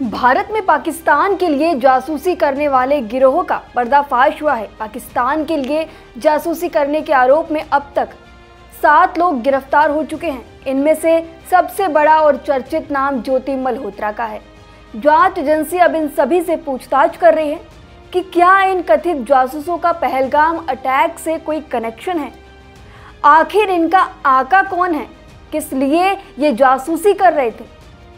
भारत में पाकिस्तान के लिए जासूसी करने वाले गिरोह का पर्दाफाश हुआ है। पाकिस्तान के लिए जासूसी करने के आरोप में अब तक 7 लोग गिरफ्तार हो चुके हैं। इनमें से सबसे बड़ा और चर्चित नाम ज्योति मल्होत्रा का है। जांच एजेंसी अब इन सभी से पूछताछ कर रही है कि क्या इन कथित जासूसों का पहलगाम अटैक से कोई कनेक्शन है। आखिर इनका आका कौन है, किस लिए ये जासूसी कर रहे थे,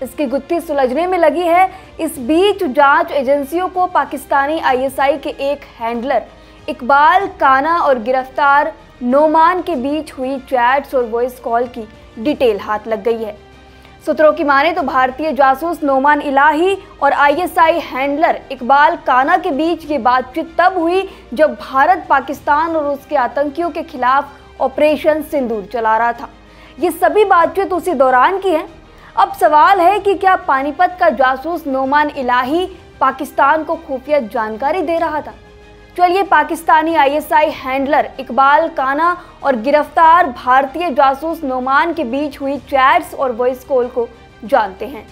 इसकी गुत्थी सुलझने में लगी है। इस बीच जांच एजेंसियों को पाकिस्तानी आईएसआई के एक हैंडलर इकबाल काना और गिरफ्तार नोमान के बीच हुई चैट्स और वॉइस कॉल की डिटेल हाथ लग गई है। सूत्रों की माने तो भारतीय जासूस नोमान इलाही और आईएसआई हैंडलर इकबाल काना के बीच ये बातचीत तब हुई जब भारत पाकिस्तान और उसके आतंकियों के खिलाफ ऑपरेशन सिंदूर चला रहा था। ये सभी बातचीत उसी दौरान की है। अब सवाल है कि क्या पानीपत का जासूस नोमान इलाही पाकिस्तान को खुफिया जानकारी दे रहा था। चलिए पाकिस्तानी आईएसआई हैंडलर इकबाल काना और गिरफ्तार भारतीय जासूस नोमान के बीच हुई चैट्स और वॉइस कॉल को जानते हैं।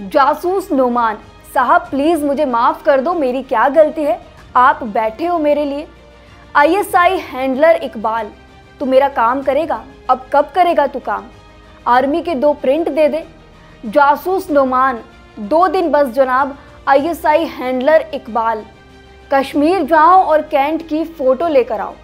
जासूस नोमान साहब, प्लीज मुझे माफ कर दो, मेरी क्या गलती है, आप बैठे हो मेरे लिए। आईएसआई हैंडलर इकबाल, तू मेरा काम करेगा, अब कब करेगा तू काम, आर्मी के 2 प्रिंट दे दे। जासूस नोमान, 2 दिन बस जनाब। आईएसआई हैंडलर इकबाल, कश्मीर जाओ और कैंट की फोटो लेकर आओ।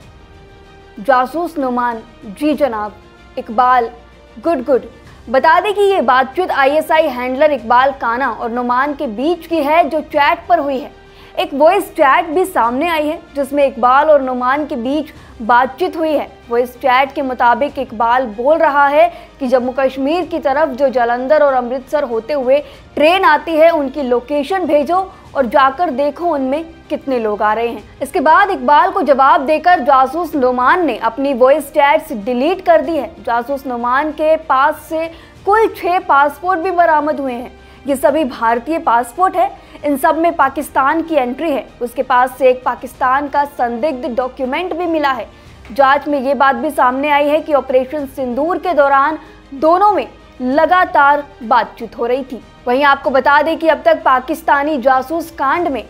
जासूस नोमान, जी जनाब। इकबाल, गुड। बता दें कि ये बातचीत आईएसआई हैंडलर इकबाल काना और नोमान के बीच की है जो चैट पर हुई है। एक वॉइस चैट भी सामने आई है जिसमें इकबाल और नोमान के बीच बातचीत हुई है। वॉइस चैट के मुताबिक इकबाल बोल रहा है कि जम्मू कश्मीर की तरफ जो जालंधर और अमृतसर होते हुए ट्रेन आती है उनकी लोकेशन भेजो और जाकर देखो उनमें कितने लोग आ रहे हैं। इसके बाद इकबाल को जवाब देकर जासूस नोमान ने अपनी वॉइस चैट्स डिलीट कर दी है। जासूस नोमान के पास से कुल 6 पासपोर्ट भी बरामद हुए हैं। ये सभी भारतीय पासपोर्ट है। इन सब में पाकिस्तान की एंट्री है। उसके पास से एक पाकिस्तान का संदिग्ध डॉक्यूमेंट भी मिला है। जांच में ये बात भी सामने आई है कि ऑपरेशन सिंदूर के दौरान दोनों में लगातार बातचीत हो रही थी। वहीं आपको बता दें कि अब तक पाकिस्तानी जासूस कांड में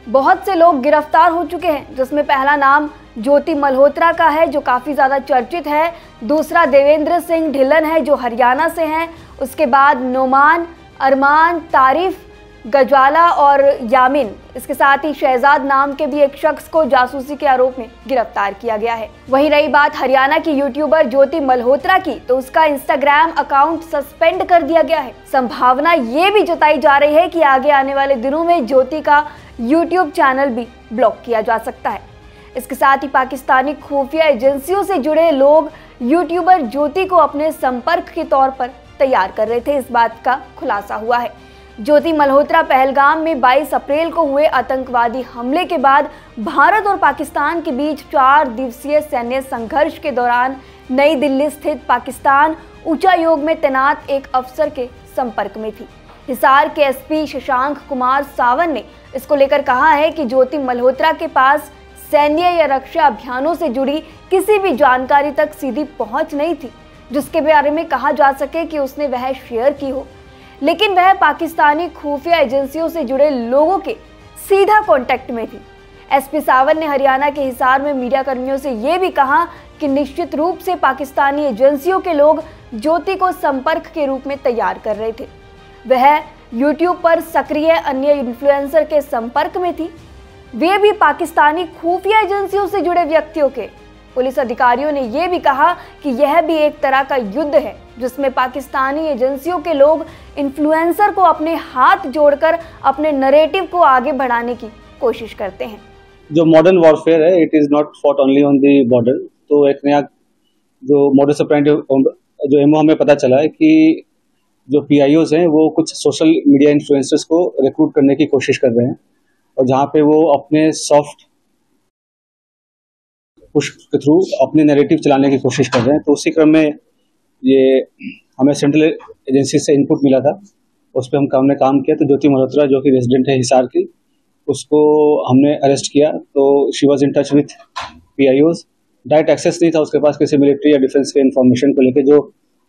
बहुत से लोग गिरफ्तार हो चुके हैं, जिसमें पहला नाम ज्योति मल्होत्रा का है जो काफ़ी ज़्यादा चर्चित है। दूसरा देवेंद्र सिंह ढिल्लन है जो हरियाणा से हैं। उसके बाद नोमान, अरमान, तारिफ, गजवाला और यामिन, इसके साथ ही शहजाद नाम के भी एक शख्स को जासूसी के आरोप में गिरफ्तार किया गया है। वहीं रही बात हरियाणा की यूट्यूबर ज्योति मल्होत्रा की, तो उसका इंस्टाग्राम अकाउंट सस्पेंड कर दिया गया है। संभावना ये भी जताई जा रही है कि आगे आने वाले दिनों में ज्योति का यूट्यूब चैनल भी ब्लॉक किया जा सकता है। इसके साथ ही पाकिस्तानी खुफिया एजेंसियों से जुड़े लोग यूट्यूबर ज्योति को अपने संपर्क के तौर पर तैयार कर रहे थे, इस बात का खुलासा हुआ है। ज्योति मल्होत्रा पहलगाम में 22 अप्रैल को हुए आतंकवादी हमले के बाद भारत और पाकिस्तान के बीच 4 दिवसीय सैन्य संघर्ष के दौरान नई दिल्ली स्थित पाकिस्तान उच्चायोग में तैनात एक अफसर के संपर्क में थी। हिसार के एसपी शशांक कुमार सावन ने इसको लेकर कहा है कि ज्योति मल्होत्रा के पास सैन्य या रक्षा अभियानों से जुड़ी किसी भी जानकारी तक सीधी पहुंच नहीं थी जिसके बारे में कहा जा सके कि उसने वह शेयर की हो, लेकिन वह पाकिस्तानी खुफिया एजेंसियों से जुड़े लोगों के सीधा कांटेक्ट में थी। एसपी सावन ने हरियाणा के हिसार में मीडिया कर्मियों से ये भी कहा कि निश्चित रूप से पाकिस्तानी एजेंसियों के लोग ज्योति को संपर्क के रूप में तैयार कर रहे थे। वह यूट्यूब पर सक्रिय अन्य इन्फ्लुएंसर के संपर्क में थी, वे भी पाकिस्तानी खुफिया एजेंसियों से जुड़े व्यक्तियों के। पुलिस अधिकारियों ने यह भी कहा कि यह भी एक तरह का युद्ध है जिसमें पाकिस्तानी एजेंसियों के लोग इन्फ्लुएंसर को अपने हाथ जोड़कर अपने नरेटिव को आगे बढ़ाने की कोशिश करते हैं। जो मॉडर्न वॉरफेयर है, it is not fought only on the border. तो एक नया जो मॉडर्न ऑपरेंडी जो एमओ हमें पता चला है कि जो पीआईओज हैं वो कुछ सोशल मीडिया इन्फ्लुएंसर्स को रिक्रूट करने की कोशिश कर रहे हैं और जहाँ पे वो अपने सॉफ्ट पुश के थ्रू अपने नैरेटिव चलाने की कोशिश कर रहे हैं। तो उसी क्रम में ये हमें सेंट्रल एजेंसी से इनपुट मिला था, उस पर हमने काम किया। तो ज्योति मल्होत्रा जो कि रेजिडेंट है हिसार की, उसको हमने अरेस्ट किया। तो she was in touch with PIOs. Direct access नहीं था उसके पास किसी मिलिट्री या डिफेंस के इन्फॉर्मेशन को लेकर जो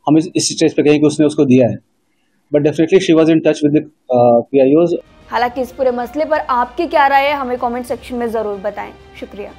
हम इस स्टेज पे कहें कि उसने उसको दिया है। but definitely she was in touch with the PIOs. हालांकि इस पूरे मसले पर आपकी क्या राय है हमें कमेंट सेक्शन में ज़रूर बताएं। शुक्रिया।